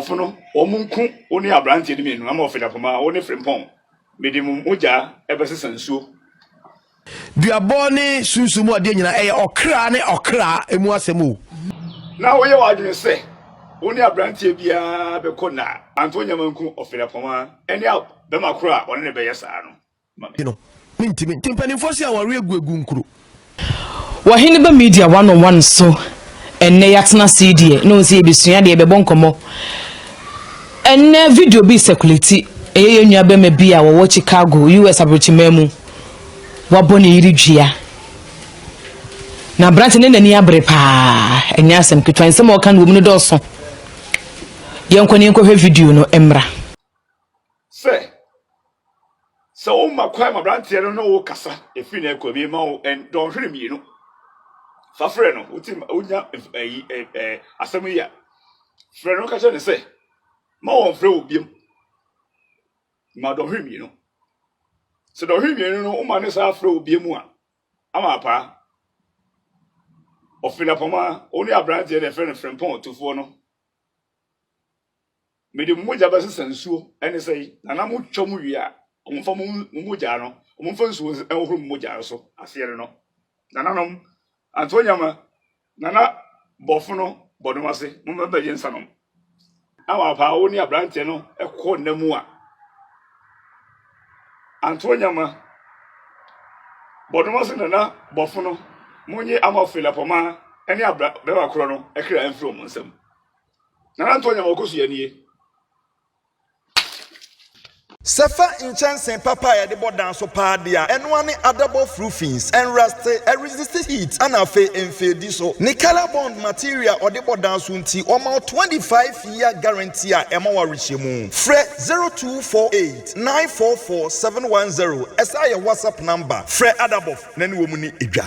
bofono omunku oni abrante ni menu ama ofela poma oni frimpon medimu uja ebese nsuo duaboni sunsumu ade nyina eye okra ne okra emu asemu na wo ye wadwe se oni abrante bia be kona antonya manku ofela poma eni be makura oni ne be yesa no no mintimi timpani fosi aware eguegu nkuru wahine ba media 101 so enne yatena CD no se ebisua de be bonkomo enne video bi circulate eye nua be ma bi a wo Chicago US abrochimemu wabone yiridua na branch ne nani abre pa enya asem ketwan sem o kan wo mu no doso yenkoni enkohwe video no emra se o makwa ma branch no wo kasa efi na ekobi ma o en don hwere mienu fa frɛ no uti unya asɛm yi a frɛ no ka kyɛ ne sɛ ma wɔn frɛ obiem ma dɔ hwɛ mienu sɛ dɔ hwɛ mienu no uma ne saa frɛ obiem a ama pa ɔfila pɔma oni abrante de frɛ no frɛmpɔn tofo no mede mogya bɛsɛ sansuo ɛne sɛ nana mo twɔm wi a ɔmfa mo mogya no ɔmfa nsuo ɛworo mo mogya so aseɛ no nananom Antonya ma nana bofono bodomase mo meba yensa no awa pa oni abrante no ekɔ namu a Antonya ma bodomase nana bofono monye amafela poma eni abra beba kro no ekra enfro mo nsam nana Antonya ma okosu yanie Sefa inchansen papa ya de bodan so pa dia eno ane adable roofings and resist heat and afe enfedi so ni color bond material or de bodan so nti o ma 25-year guarantee a ema wa rehemu fre 0248 944 710 esa ya WhatsApp number fre adable na ni wo mu ni edwa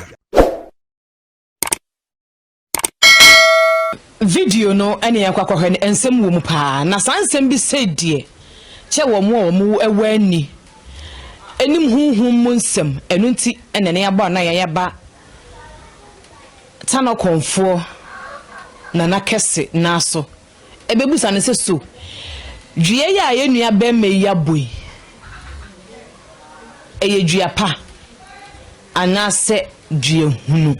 video no ene yakwakwahwe ne ensem wo mu pa na sansem bi sedie che wo mu ewani enim hunhum mu nsem enu nti enene yaba na yaba tano konfo na nakese naso ebebusa ne seso due ya yenua be meya boy eye dua pa anase due hunu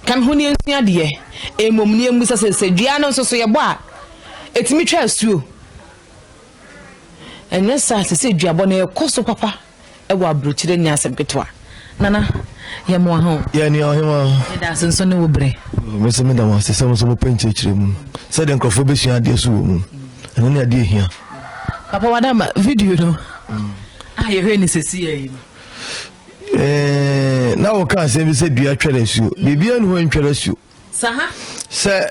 kan huni ensua de emomni emusa se dua no so yebo a etimi twa asuo ene sa se duabo na ekoso papa e wa brochire ni asem ketwa nana ye mo ha ye ni ohima e da senso ne wo bre me se me da ma se se mo so mo penche chire mu se de nkofo be sua de so wo mu ene na de hia papa wadama video no ye hwe ni sesi yi na wo kan se bi se dua twere suo bibia no ho ntwere suo saha se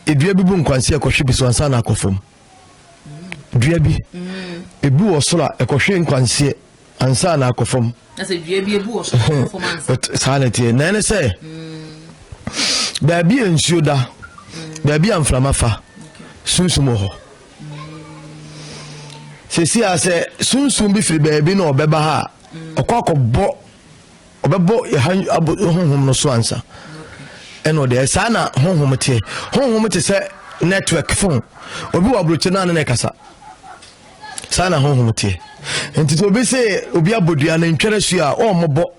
edua bi bu nkwanse akohwe bi so ansa na akofom dua bi ebu osora ekohwe nkwanse ansa na akofom na se dua bi ebu osora akofom ansa sanete na ne se ba bi ensuo da ba bi amframa fa sunsumo ho se ase sunsum bi firi ba bi na obeba ha okokobbo obebo honhom no so ansa eno de sana honhom te se network phone obi wa broche na na kasa sana honhom te enti to be se obi abodua na ntwere su a o mobo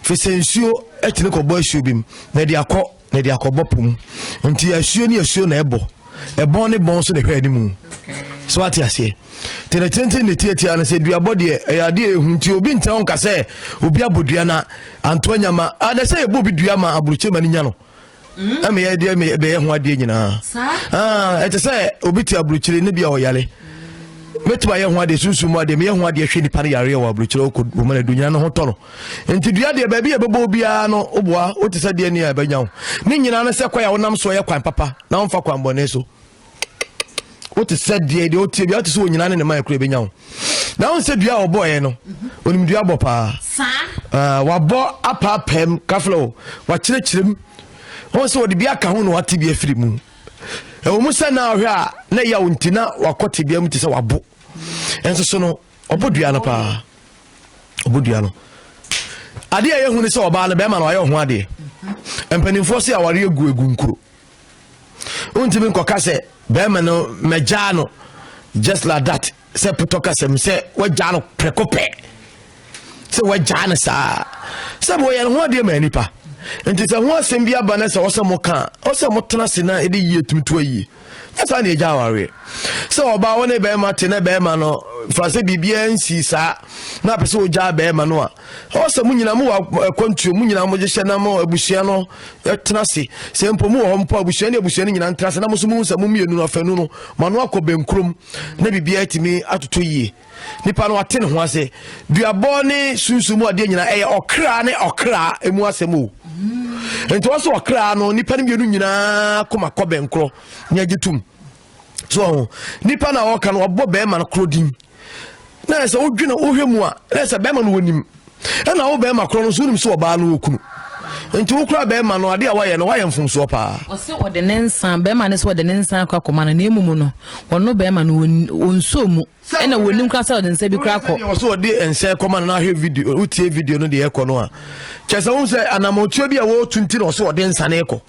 fi sensuo etine ko bo asuo bim na de akọ pum enti asuo ni asuo na ebo ne bon so de hwa ni mu so ati ase tene tente ne tietia na se duabo de eyade ehunti obi ntan on kase obi abodua na Antonya ma ada se ebo bi dua ma abroche mani nya no ame ye de me be ye ho ade nyina ete se obi ti abrochire ne bia oyale metuba ye ho ade sunsumu ade me ye ho ade hwe ni pane yare wa abrochire ko wo mana dunya no ho toro enti dua de ba bia bebo bia no oboa o te se de ni ya banya ho ni nyina na se kwa ya wonam so ye kwan papa na won fa kwan bone so o te se de o te bia o te so nyina ne ma ekure benya ho na won se dua obo ye no onim dua bo pa sa wa bo apa pem kaflo wa chirechirem won se odi bia ka ho no wate bia firi mu e wo musa na ahwe a na ya wontina wakote bia mu te se wabo enso so no obodua no pa obodua no ade a ye hu ne se oba na be ma no aye ho ade empanimfo se aware egu nkuro untimi nkoka se be ma no meja no just like that se putoka se waja no prekope se waja no sa se bo ye ho de ma nipa enti se ho asem bia ba na se wo se mo ka o se mo tena se na e de yie tumtu ayi asa na eja ware se oba woni be ma te na be ma no frase bibia nsi sa na pese oja be ma no a o se munyina mu kwantuo munyina mo je hye na mo abusua no tena se mpo mu ho mpo abusua ne nyina ntena se na mo so mu se mu mienu no afanu no ma no akobenkrom na bibia atimi atoto yie nipa no ate ne ho ase duabo ne sunsumu ade nyina okra ne okra emu asemu enti waso okra no nipa ne mienu nyina koma kobenkro nya gitum so nipa na oka no obo be ma no krodin na se odwina ohwemu a na se be ma no wonim na wo be ma kro no so nim so oba no okunu enti wo kra be ma no ade a waye no waye mfumso pa o se wo de nensan be ma ne se wo de nensan akoma na emumu no wono be ma no onsomu na wonim kra se wo de nsa bi kra ko wo so de ense koma na ahwe video utie video no de ekọ no a chese wo se anamotuo bi a wo tunti no so wo de nsa na ekọ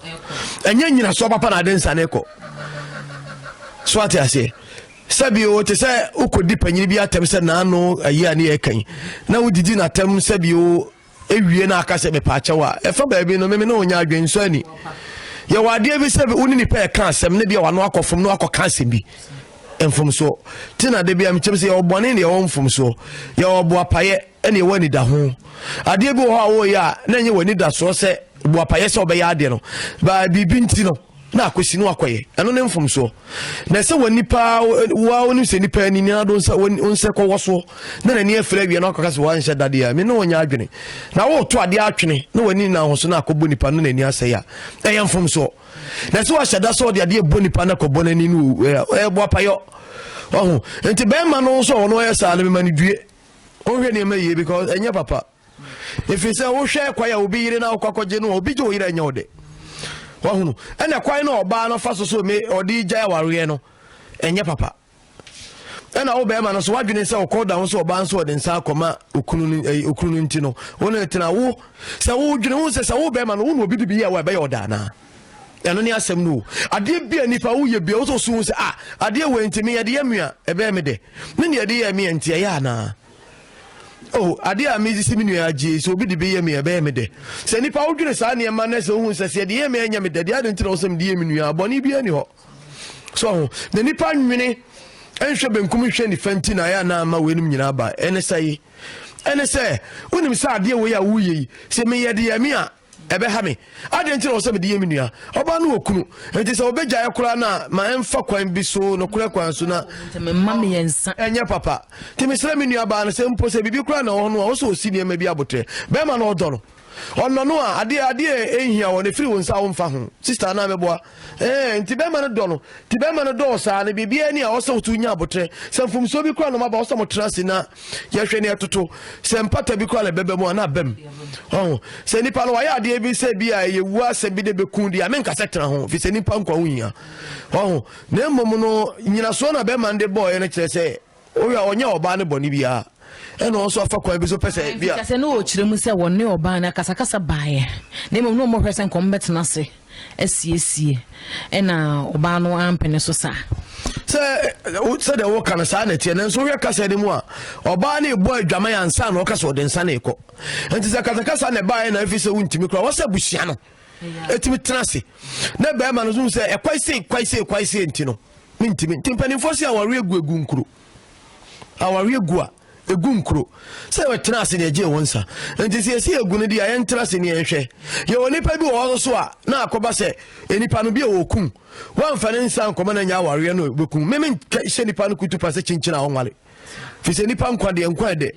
enya nyina so papa na de nsa na ekọ so ati ase sabio te se ukodi panyini bi atem se na no ayi ani ekan na wudidi na tem sabio ewie na aka se me pa chewa e fa ba bi no me na onya adwenso ani ye wade bi se uni ni pa kan asem ne bi wa no akofom no akoka asem bi enfom so tina de bi am chem se ye obone ne ye wonfom so ye obo apaye ene ye wani da ho ade bi ho a wo ya na nye wani da so se bo apaye se obeya ade no ba bibi nti no na akosi no akoye eno ne mfom so na se wani pa wa woni se ni pa ni na do onse ko woso na na ni afra wie na akaka se wan hye dade ya me no onya adwene na wo to ade atwene na wani na ho so na akobo nipa no na ni ase ya e mfom so na se wa hyeda so de ade ebo nipa na kobo na ni no bo apayo oh enti be ma no so ono ya sa le me mani due ohwe ne ma ye because enya papa if you say wo hwe kwa ya obi yire na akwakoje no obi je o yire enya ode wahunu ene kwai na oba no faso so me odi gya ware no enye papa ena wo be ma no so wadwene se okoda ho so oba nso ode nsa akoma okunu nti no wona tena wo se wo dwene wo se wo be ma no wo no obi bi ya wa be yoda na eno ni asem no ade bia nipa wo ye bia wo so so se ade we ntimi ye de yamua ebe me de ne ne de yamia nti ya na oh ade a mezi simi nua agi so obi de be yamia be me de se nipa wo dwene sa ne ma na se hu se de yamia anya me de ade ntira wo sem de yami nua aboni bia ni ho so ne nipa nwene enhwe benkum hwe ni fanti na ya na ma wenum nyina ba ene sai ene se unim sa ade wo ya wo yi se me ye de yamia ebe ha me ade ntira wo sem de yami nua oba no okunu enti se obegya yakura na ma emfa kwan bi so no kura kwan so na me mama yensa enye papa ti misra mi nua ba na se mpo se bibi kura na ho no wo so osi ne ma bi abotre be ma na odo no ono no a ade ehia wo ne firi won sa wo mfa ho sister na meboa enti be ma no do no ti be ma no do sa ne bibi ani a wo so tu nya abotre se mfum so bi kura no ma ba wo so mo trase na ye hwe ne etoto se mpata bi kura le bebe mu na bem oh se nipa no wa ya ade bi se bi a ye wu ase bi de be kun dia me nka setra ho fi se nipa nkwa hunya oh na mmom no nyina so na be ma nde boy ne kire se o ya onya oba ne boni bia eno also afa kwa bi so pese bia kase no o kire mu se wonne oba na kasakasa baaye na mmom no mo hwese nkom betena se asiesie ena oba no ampene so sa se de wo kana sa na tie na so hwe kasa de mu a oba na ebo adwama ya nsa na o kasa ode nsa na eko enti se kasa na baaye na afi se wuntimi kra wo se busia no etimi tenase na ba ma no so se kwai se enti no mintimi timpani fosi aware egu nkuro aware egu a egu nkuro se we tenase na eje wonsa enti se egu no dia ye tenase ne ehwe ye onipa bi wo so a na akoba se enipa no bi e okun wan fa ne nsa nkoma na nya aware no bekun meme se nipa no kutu pa se chinchina wonwale fi se nipa nkwa de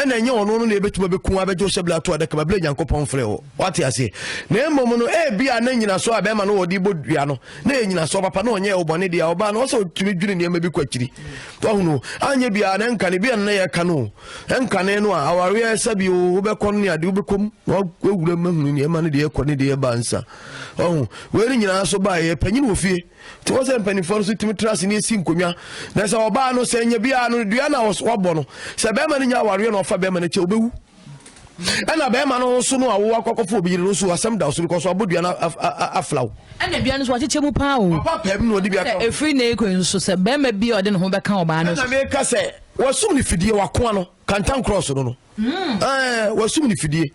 ena nye ono no na ebetuma bekun abejo sebla to adaka babla nyankopon frɛ wo wate ase na emom no bia na nyina so abema no wodi bodua no na nyina so papa na onye obone dia oba no so tumi dwiri ne ma bi kwakiri to hunu anye bia na nka ne bia na ye ka no nka ne no a aware sabi wo bekon ne ade wo bekom wo wura mahunu ne ma ne de ekɔ ne de ba nsa oh we ni nyina so ba ye panyin wo fie ti wo se mpanifo so tumi trase ne esi nkonwa na se oba no se nya bia no dua na wo bo no se be ma ne nya aware no fa be ma ne che obewu ɛna bɛrima no so no awo akɔkɔfo obi no so asɛm da so because abodua na aflaw ɛna dua no so akyekyɛ mu paa o papa pɛm no odi bia ka efiri na ekɔ nso sɛ bɛrima bi ɔde ne ho bɛka ɔbaa no so na me ka sɛ wasum ne fidie wakoa no kantan cross no wasum ne fidie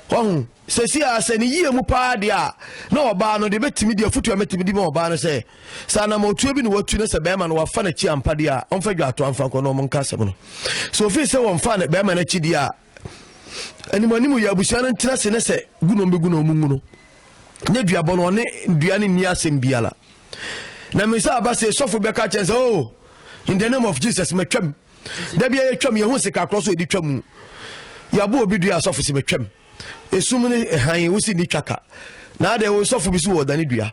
wahu sɛsi a sɛ ne yie mu paa de a na ɔbaa no de bɛtumi de afutu a mɛtumi de ma ɔbaa no sɛ saa na mɔtuo bi ne watu ne sɛ bɛrima no wafa n'akyi ampa de a ɔmfa dwato amfa nkɔ na ɔmo nka asɛm no so ofii sɛ wɔmfa ne bɛrima n'akyi de a animanimu yɛ abusua no ntena se ne sɛ gunom bɛgunom mu no nyɛ duabɔ no ɔne dua ne nni asɛm biala na me sɛ aba sɛ sɔfo bɛka kyɛn sɛ oh in the name of Jesus matwam da bia yɛtwam yɛho sika korɔ so yɛde twam yɛabɔ obi dua sɔfo sɛ matwam esum ne han wo si ni twaka na ade wo sɔfo bi so wɔ dane dua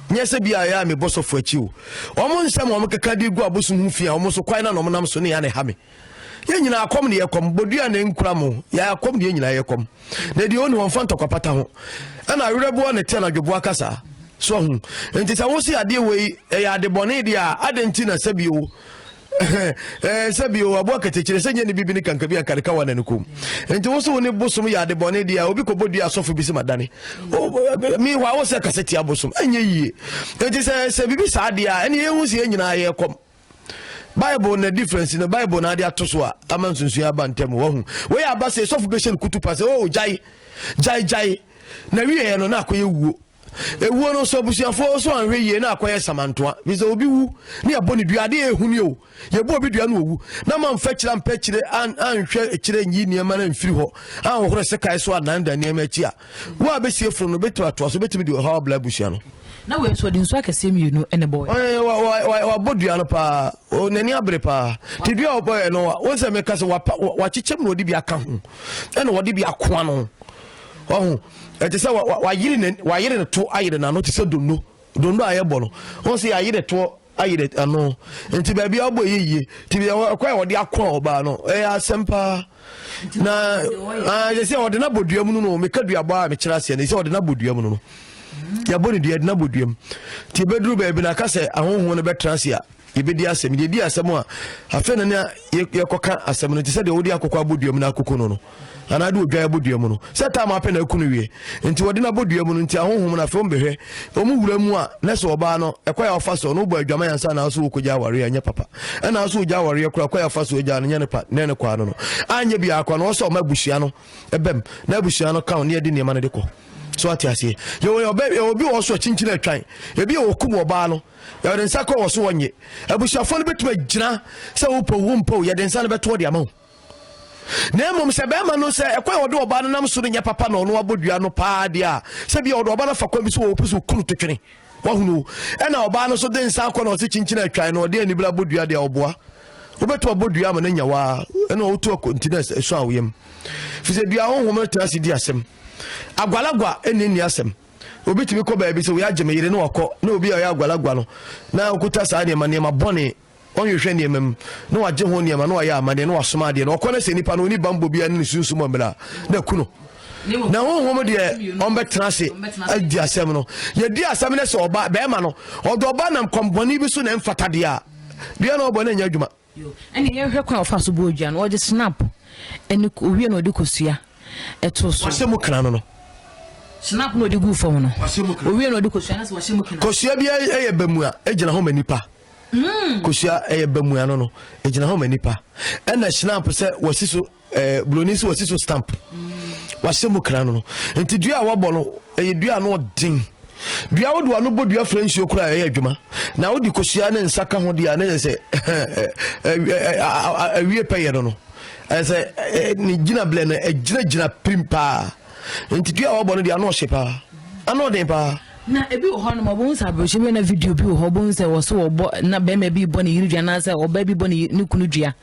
nyɛ sɛ bia yɛ a me bɔ sɔfo akyi o ɔmo nsɛm ɔmo keka de gu abosom ho fia ɔmo so kwan na ɔmo nam so ne ya ne ha me yɛ nyina akom ne yɛkom bodua ne nkura mo yɛ akom ne nyina yɛkom na de oni wɔn fanta kwapata ho ana awerɛboɔ ne te na dwoboa kasa so ho enti sɛ wo si ade wei ɛyɛ ade bɔne de a ade nti na sɛ bio sabio abo akatekire sɛ nyɛ ne bibi ne kanka bi ankareka wa nanukom enti wo so ne bosom yɛ ade bɔne de a obi kɔbɔdua asɔfo bi se madane mi wa wo sɛ kaseti abosom ɛnyɛ yie enti sɛ bibi saa de a ɛne yɛhu sɛ nyina yɛkom Bible na difference na Bible na ade ato so a ama nsunsu aba ntem wo hu we aba sɛ sɔfo bɛhyɛ kutu pa sɛ oh jai na wiye no na akɔyɛ wuo ewuo no so busuafo so anhwɛ yie na akɔyɛ samantoa bize obi wu ne yɛbɔ ne dua ade ehuni o yɛbɔ obi dua no owu na ma mfa kyira mpɛkyire anhwɛ kyire nyi nneɛma na mfiri hɔ anhoro se kae so ananda nneɛma akyi a wo a besie furu no betwa to so betimi de ha bla busua no na we so de nso akase mienu ene boy wa bodua no pa o nani abre pa ti dua oboy no wo se me kase wa kyekyem no odi bi aka ho ene wodi bi akoa no ho ete se wa yiri ne to ayire na no te se dondo ayebo no won se ayire to ayire ano enti ba bia obo yeye ti bia kwa wodi akoa oba no asempa na je se wodi na bodua mu no me kadua ba me kira se ne se wodi na bodua mu no ya boni dia na boduam ti bedru ba bi na ka se ahonhon no betransia yebedi asem de di asem a afa na na yekoka asem no ti se de wodi akokwa boduam na akoko no ana de odwa boduam no se ta ma pe na akunu wie nti wodi na boduam no nti ahonhon na fe mbehwe omu wura mu a na se oba no ekwa ya ofa so no bo adwama yansa na so wokogya aware anya papa na so ogya aware ekura kwa ya fa so ogya no nya ne pa ne kwa no anya bi akwa no so ma bushia no ebem na bushia no ka ne de ne ma ne de ko so atiase yo obi wo so chinchina atwan ebi wo kubo ba no ya de nsa ko wo so wonye abushafo no betuma gina se wo po ya de nsa no beto de ama na mom se be ma no se ekwa wo de oba no nam so nya papa no no abodua no pa de a se bi wo de oba no fa kwa bi so wo puso kunu totwene wa hunu e na oba no so de nsa ko no se chinchina atwan no de anibla bodua de oboa obeto abodua ma na nya wa e na wo to continence eso awem fi se dua ho ho trasi di asem agwalagwa enni asem obi timi ko baabi so we ageme yire no wakọ na obi ya agwalagwa no na okuta saa ne ma bone onhwehwe ne mam na wagye ho ne ma na waya amade na wasoma de na okọ na se nipa no ni bambo bia ne sunsumo mbela na kuno na honhom de ombetra se adi asem no ye di asem ne se oba be ma no odo oba na komboni bi so na mfata de a bia na obo na nya adwuma ene ye hwe kwa ofa so bo odwa no o snap ene owie na odi kosua eto so wasemu kra no snap no de gu fom no owie no de kosua na se wasemu kra kosua bia eye bamua ejina ho manipa kosua eye bamua no ejina ho manipa ena snap se wasiso bloni se wasiso stamp wasemu kra no enti dua wabo no eye dua no din dua wodo anu bodua friendship okura eye adwuma na wodi kosua ne nsaka ho dia na se awie peye no ese ni gina blena gina primpa enti dua wo bono dia no hyepa ano den pa na ebi wo hono mabon sa bro shebe na video bi wo hobon se wo so wo bo na be ma bi bo ne yiri dua na se oba bi bo ne kunu dua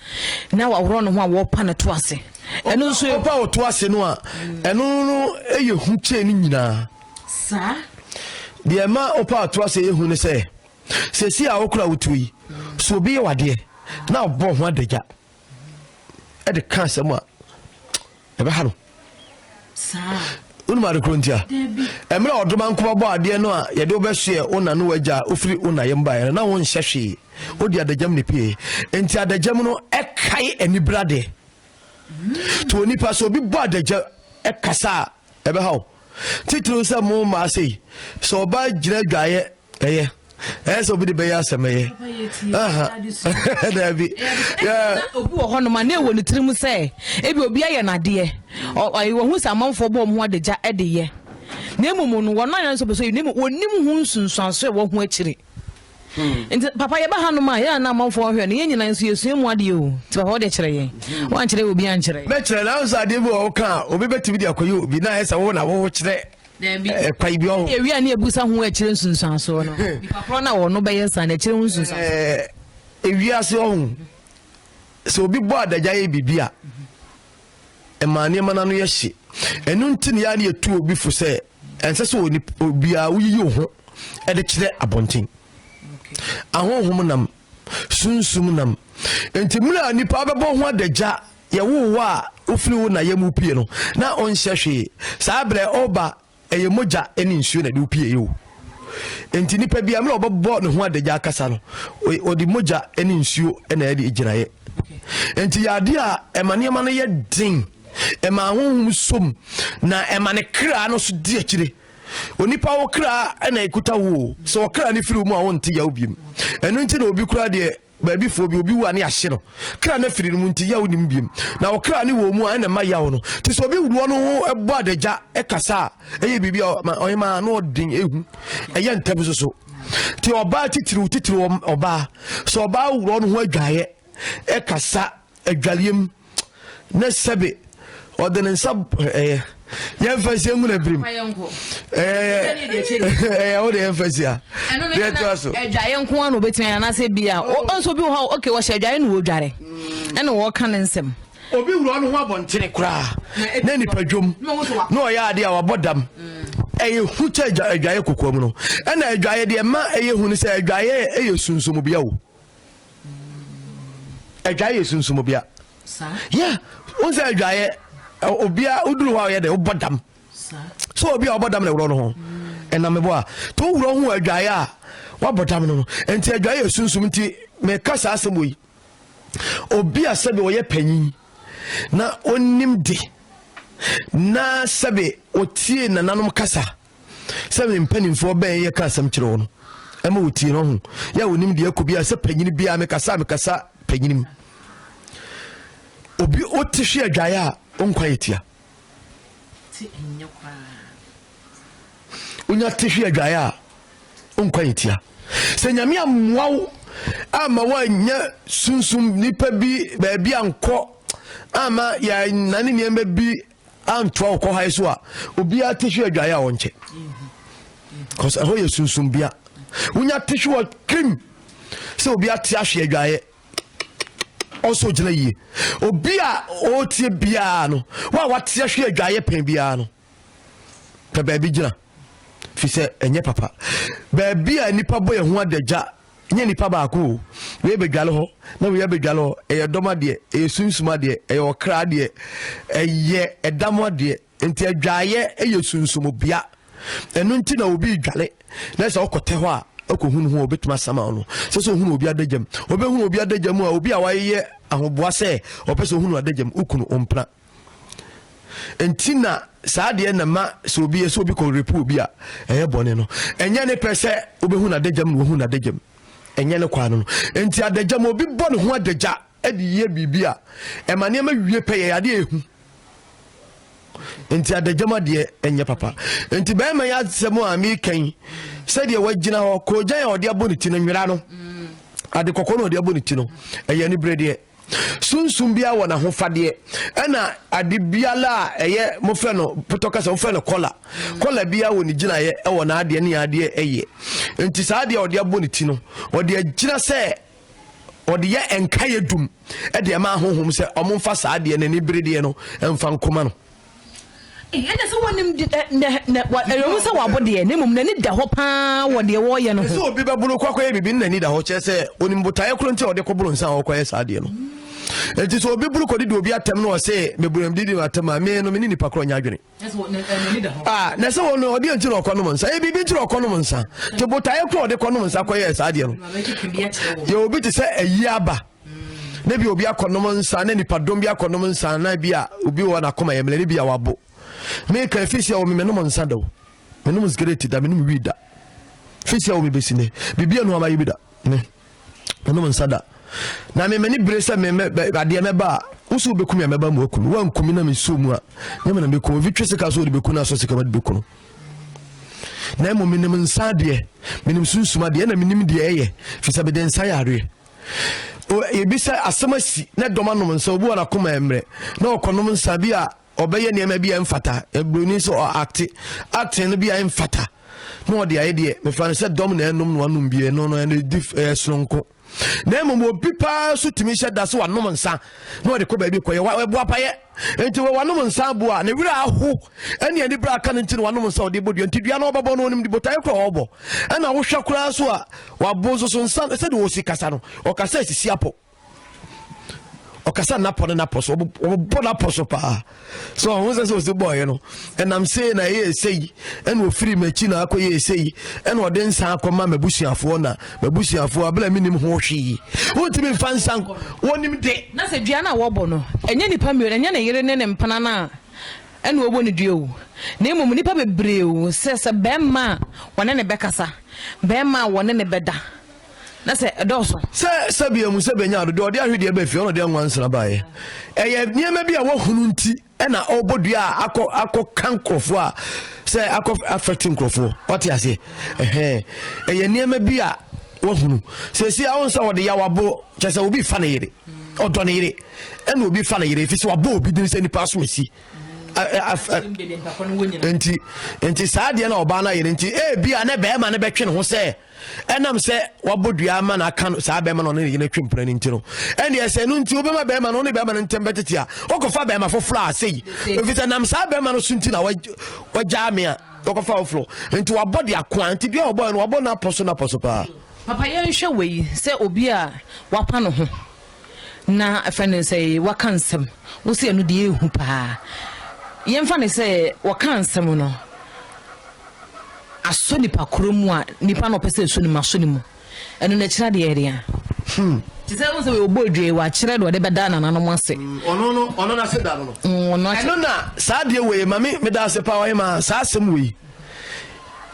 na wa woro no ho a wo pa na to ase eno so e pa wo to ase no a eno no eye hu che ni nyina sa de ma opa to ase ye hu ne se si a wo kura wutui so bi ye wade na obo ho adagya e de kan se mo a e be ha no sa unuma de krontia emre odoma nkoba bo ade no a ye de obehwe una no wagya ofiri una yemba na won hyehwe odi adagam ne pie enti adagam no e kai ani brade to nipa so bi bo adagya e kasa e be hawo titru se mo ma sei so ba gira dwaye eye so bi de be ya asemaye Dabi obi wo hono ma na ewo ni tirim se ebi obi aye nade wo hu samanfo bo mo adagya e de ye na emumu no wono yan so be so nim wonim hu nsunsuanso e wo hu akire nti papa ye ba hanu ma ya na amanfo hwe no ye nyina nso yesu mu ade o ti papa wo de kire ye wan kire obi an kire be kire na so ade bi wo ka obi betimi de akoye obi na esa wo na wo kire kwai bi o ewia na ebusa hu akire nsunsuanso no papa na wo no be ye san akire nsunsuanso ewia se ohun so obi bo adagya ye bibia emane mana no ye hye enu ntini ya na etu obi fu se ense so obi a wuyi ho e de kire abontin ahohom nam sunsum nam enti mura nipa bebo ho adagya ye wo a ofiri wo na ye mu pie no na onhye hwe saa bre oba eye moja eni nsuo na de upie yo enti nipa bia mura obebo ne ho adagya akasa no odi moja eni nsuo na ye de giraye enti ya de a emane ma no ye din ema ahohom som na emane kra no so di akire onipa wo kra na ikuta wo so kra ni firi mu a wonte ya obiem enu nti na obi kra de baabi fo bi obi wa ne ahye no kra na firi mu nti ya wonim biem na wo kra ni wo mu a na ma ya wo no ti so obi wuro no ebo adagya e kasa eye bibi oyema na odin ehu eye ntam so ti oba titiri oba so oba wuro no ho adwaye e kasa adwaliem na sebe ordinance ya mfasi ngu na brim o de mfasi a de to edwaye nko an obetun na se bia onso bi ho okay wo shedwaye no wo dware ene wo kan nsem obi wuro no ho abontene kura na nipa dwom na o ya ade a wabodam hu cha edwaye kokoam no ena edwaye de ma hu ni se edwaye sunsum bia wo edwaye sunsum bia sa yeah onse edwaye obia uduru wa ye de obodam so obia obodam na wuro no ho enamebo a to wuro ho adwaye a wabodam no enti adwaye sunsum nti me kasa asemo yi obia sebe wo ye panyin na onim de na sebe otie na nanom kasa sebe mpanimfo ben ye kasa mkire wo no ema otie no ho ya onim de akobia se panyin bia me kasa panyinim obi otihwe adwaye a onkwayetia ti enyakwa unya tihwe adwaye a onkwayetia se nyame amwawo ama wanya sunsum nipa bi baabi anko ama ya nani niemba bi antwa okọ ha so a obi atihwe adwaye a wonche cause ho ye sunsum bia unya tihwe krim se obi atihwe adwaye also jina yi obi a otie bia no wa watie hwe adwaye pen bia no pe baabi jina fi se enye papa baabi a nipa boye ho adagya nye nipa ba ko we bedwale ho na we bedwale ho e doma de e sunsuma de e okra de e edamo de enti adwaye e sunsum bia enu nti na obi dwale na se okote ho a akohunu ho obetuma sama no so hunu obi adagam obehunu obi adagam a obi a waye ahoboa se opeso hunu adagam ukunu ompra entina saade na ma so obi so obi ko repu obi a eye bone no enye ne pese obehunu adagam no hunu adagam enye ne kwano no enti adagam obi bone ho adagya edi ye bibia emane ma wie peye ade ehu enti adagam de enye papa enti be ma ya semo ami kan said wagina ho ko jan ya ode aboniti no nwira no ade kokko no ode aboniti no eye ni brede sunsum bia wona ho fade ena ade biala eye mo fe no potokasa mo fe no kola bia woni gina ye e wona ade ne ade eye enti sa ade ode aboniti no ode agina se ode ye enkaye dum e de ma honhom se omomfa sa ade ne ni brede no emfa nkoma no ene so wonim eyo so wabode ne mum nani da ho pa wode wo ye no ho so obi bebulu kwakoye bibi nani da ho che se onim botaye kro nti ode kobulu nsan ho kwaye sa ade no enti so obi bulu kodi de obi atem no se meburam didi atem a me no me ni pakro nya adwene na se wono ode nti no kono nsan e bibi nti no kono nsan te botaye kro ode kono nsan kwaye sa ade no ye obi ti se ayi aba na bi obi akonom nsa na nipa dom bi akonom nsa na bi a obi wo na koma yemle bi a wabo me ka fisia wo me nom nsa do me nom zgreti da me nom wi da fisia wo me besine bibia no amayi bi da ne me nom nsa da na me mani bresa me ade me ba usu bekum ya meba mo akum wa nkumi na me so mu a nyama na bekum vitwe sika so de bekuna so sika ma de bekunu na mo minim nsa de minim sunsuma de na minim de eye fisa be de nsa yare o ebisa asamasi na doma no nsa obu na koma emre na okonom nsa bi a obeye ne ma bi emfata ebroni so acting no bi emfata no de aye de me fa se dom na enom no anum bi no no na dif sonko na mo pipa so timi hye da so wanom nsa no de ko ba bi koye wa bo apaye enti wanom nsa bo a na wira aho ene ani bra aka nti wanom nsa de bodu enti dua na obabo no nim de botaye ko obo ena wo hwa kura so a wabozo so nsa se de wo sikasa no o kasa sisi apo okasa napo na poso obo na poso pa so who say so boy no and I'm saying na ye say and wo free machi na akoye say and wo den san akoma mabusuafo na mabusuafo abla minim ho hwi wotimi fansan wonim de na se dua na wo bo no enye nipa mi enye na yere ne mpana na and wo bo ne dua o na emom nipa bebre o se bema wona ne bekasa bema wona ne beda na se edoso se biamu se benya do de ahwede ba fi ono de nwansana bae eye niema bia wo hunu nti na obodua akọ kankrofo a se akọ affecting krofo what you say eye niema bia wo hunu se si awon sa wode ya wabo chese obi fa na yire odo na yire na obi fa na yire fi se wabo obi din se ni paso mesi enti saade na oba na yire enti bia na be ma na betwe ne ho se enam se wabodua ma na kan sa be ma no ne yire twempra ni enti no ene ese no enti obema be ma no ne be ma no ntem betete a okofa be ma fofla sei efita nam sa be ma no sunti na wagya me a okofa oflo enti wabodi akwa enti bia obo no wabo na poso pa papa ye nhwe wei se obi a wapa no ho na afene say wakansem wo se anu de ehu pa yemfa ne se wakansem no aso nipa kromu a nipa no pese so ni maso ni mu enu na kira de area ti se won se we obodwe wa kira de beda na nanom ase ono na se da no enu na sa de we mami me da se pa wa ma sa asem we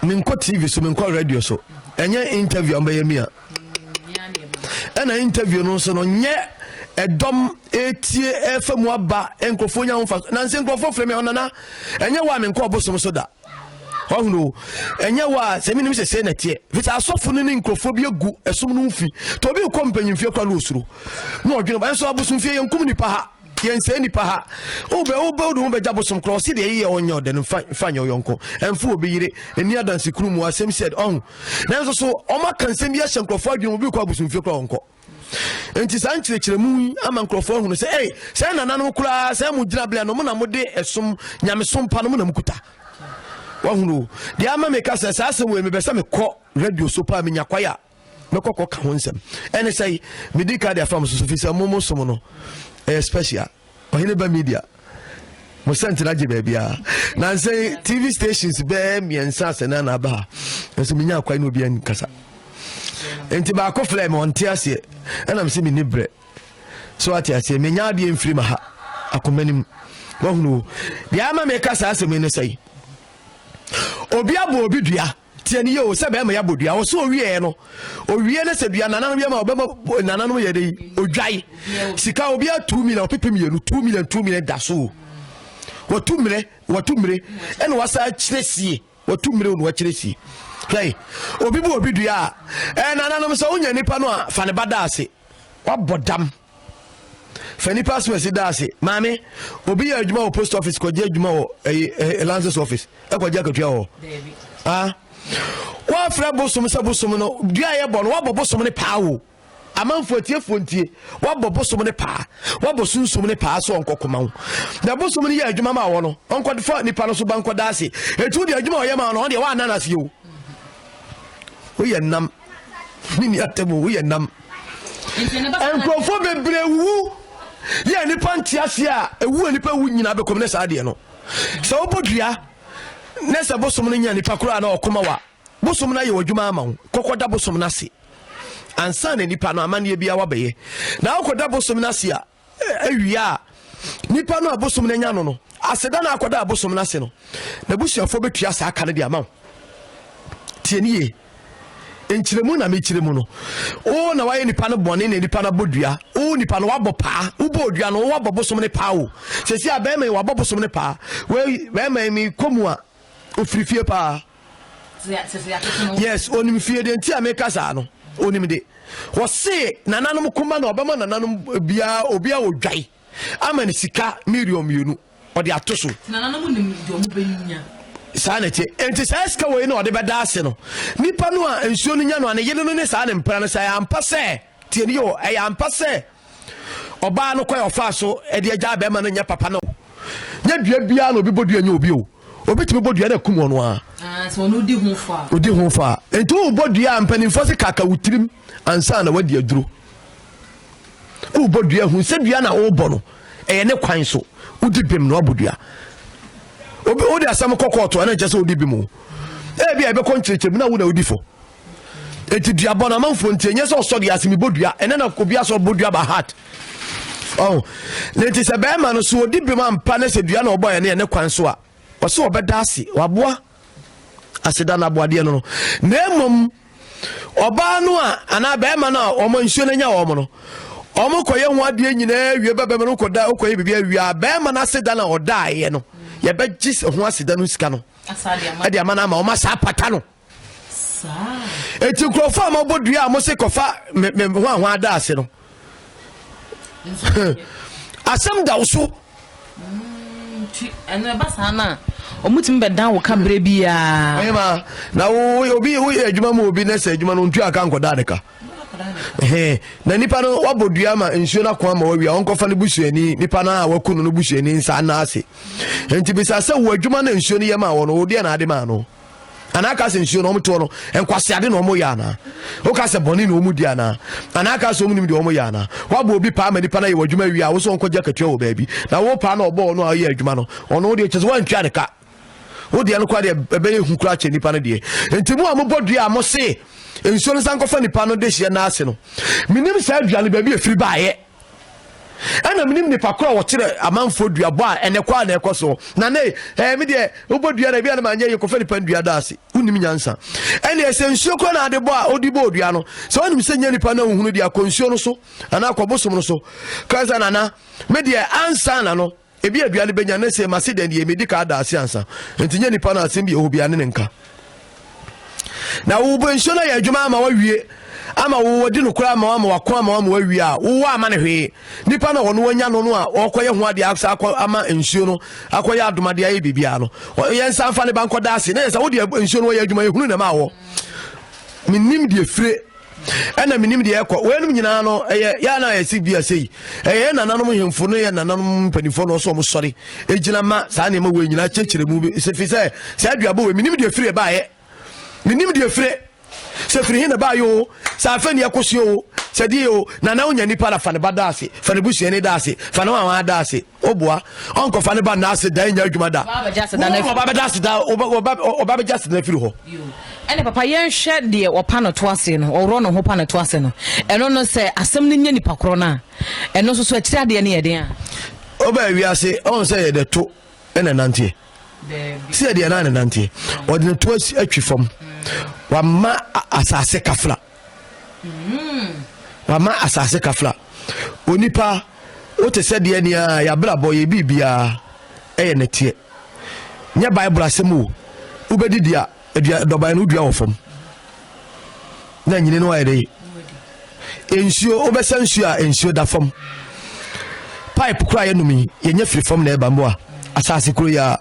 min ko TV so min ko radio so enye interview am be mi a ena interview no so no nye edom etie efemu aba enkofo nya ho na nse enkofo freme onana enye wa min ko obosom so da hohunu enye wa se minim se na tie vita asofo no ni enkofo bi egu esom no mfi to bi ko mpanyin fie kwa no osuro no odwene ba so abosom fie yenkum ni pa ha yense ni pa ha obe do be jabosom cross de ye onye ode no fanya yonko emfu obi yire eni adansi kru mu asem said on na so o makansem ya hyenkofo adwene obi kwa abosom fie kwa onko enti san kyerɛkyerɛ mu ama nkrɔfo hu no sɛ sɛ nananom kura sɛ mu gyina bla no mo na mo de esom nyamesom pa no mo na mukuta wahunu de ama me ka sɛ sɛ we me bɛsɛ me kɔ radio so pa me nyakwaya me kɔkɔ ka ho nsɛm ɛne sɛ me di ka de afam so fi sɛ mo som no special ɔhene ba media mo sent na je bia na sɛ TV stations be miensa sɛ na ba nso me nyakwaya no bi an kasa enti ba ko flame on tiase enam se mi nibre so atiase me nya de mfiri ma ha akomanim wahunu dia ama me kasa asem ne sei obi abo obi dua tie ni yo se be ma ya bodua wo so owie no owie ne se dua nananom ye ma obema nananom ye dey odwai sika obi a 2 million opepem ye no 2 million da so wo 2 million ene wasa kyerɛsie wo 2 million wo kyerɛsie play obi bo obi dua nananom so unya nipa no a fa ne bada ase wabodam fa nipa so ase da ase mame obi ya adwuma wo post office ko je adwuma wo lances office e ko je akatwa wo wa fra bosom sa bosom no dua ye bo no wabobosom ne pa wo amanfo atiefo ntie wabobosom ne pa wabosunsom ne pa so onkokoma wo da bosom ne ya adwuma ma wo no onko de fa nipa no so banko da ase etu de adwuma wo ye ma no de wa ananas ye wo we nam nini atemo we nam enkrofo bebre wu ye nipa ntiase a ewu nipa wu nyina be komne saade no so obodua ne se bosom no nya nipa kura na okoma wa bosom na ye wadwuma ama wo kokoda bosom na se ansa na nipa no amane bia wabeye na akoda bosom na se a awia nipa no abosom na nya no aseda na akoda abosom na se no na busuafo betua sa aka ne de ama tieniye enchiremu na mechiremu no o na waye nipa no bone na nipa na bodua o nipa no wabo pa wo bodua no wabo bosom ne pa o sesi abema wabo bosom ne pa we bema mi komu a ofrifie pa yes onim fie de ntia meka sa no onim de wo se nananom kuma na obema nananom bia obia odwai ama ne sika million mienu ode atoso nananom nim de omo benya sanete enti saska we no ode beda ase no nipa no a ensuo no nya no ane yele no ne sa ne mpra no sa ya mpase tie ni yo ya mpase oba no kwa ofa so e de agya be ma no nya papa no nya dua bia no obi bodua nya obi o obi timi bodua na kum ono a so no di ho fa enti o bodua ampanimfo se kaka wutirim ansa na wadi aduro o bodua hu se dua na o bo no e ne kwan so udi bem no bodua obi odi asam kokoto na jese odi bimu e bia be konchechem na wo na odi fo eti dua bona manfo ntenye so so dia asimi bodua ene na kobia so bodua ba heart oh leti se be ma no so odi bimu ampa na se dua na oboye ne ne kwan so a wo so obeda ase waboa aseda na boade no na emom oba no a ana be ma na o mo nsuo na nya o mo no omo koye ho ade nyina wie bebe no koda okoye bibia wie be ma na aseda na odae no ye be gis ho aseda no sika no ade amana ma o ma sa pata no sa eti krofa ma bodua mo se kofa me ho ada ase no asem da uso eno ba sa na omutim be dan wo ka bre bia ayema na obi adwuma mo obi na se adwuma no ntua aka nkoda de ka na nipa no wabodua ma nsuo na kwa ma wawia onkofa ne busuani nipa na wakunu no busuani nsa na ase enti bisa se wo adwuma na nsuo ne yema wo no wo de na ade ma no anaka se nsuo no omto no enkwase ade no omo ya na o ka se boni no omu dia na anaka se omu ni de omo ya na wabo obi pa ma nipa na ye wadwuma wia wo so onkoja katua wo baabi na wo pa na obo no aye adwuma no ono de chezo wan twa de ka wo de no kwa de ebe ye hunkura che nipa no de enti mu amobodua mo se ensuo no sankofa nipa no de hye na ase no minim sa aduane baabi efiri baaye ana minim nipa kora wo kire amanfo duabo a ene kwa na ekoso na ne me de obodua na bia na manye yekofa nipa ndua da ase unim nyansa ene esensuo kora na ade bo a odibo odua no so onim se nya nipa na ohunu de akonsuo no so ana akobosom no so kaza nana me de ansa na no ebi aduane benya na se masede de medika da ase ansa enti nya nipa na asem bi obiane ne nka na wo bonso na ya adwuma ama wawie ama wo wadi no kura ama wakwa ama wawie a wo ama ne hwe nipa na wono wanya no no a okoye ho ade aksa akwa ama ensuo no akoye adomade aye bibia no yensa afa ne banko da ase na yesa wo de ensuo no ya adwuma ehunu na ma wo minim de fire ena minim de ekọ wenum nyina no ya na yesi bia sei nananom hemfo no nananom panifo no so mo sori ejina ma sa na ma we nyina chechire mu se fi se aduabo we minim de fire ba ye minim de fire se firi hina ba yo sa fa ni akosio se di yo na onya nipa la fa ne ba da ase fa ne busu ne da ase fa ne wa da ase oboa onko fa ne ba na ase da nya adwuma da ba ba da ase da oba be just na firi ho ene papa yen hwe de opa no to ase no oro no ho pa no to ase no eno no se asem ne nya nipa kro na eno so akira de ne yeden a oba wi ase on se ye de to ene nantie se de na nantie odine to atwi fam wama asase kafla wama asase kafla onipa o te se de ne a ya brabo ye bibia eye netie nya bible asemu ubedidia doba no dua ofom na nyine no ayede ensuo obesa nsuo a ensuo da fom pipe kura ye numi ye nya firi fom na eba mbo a asase kuro ya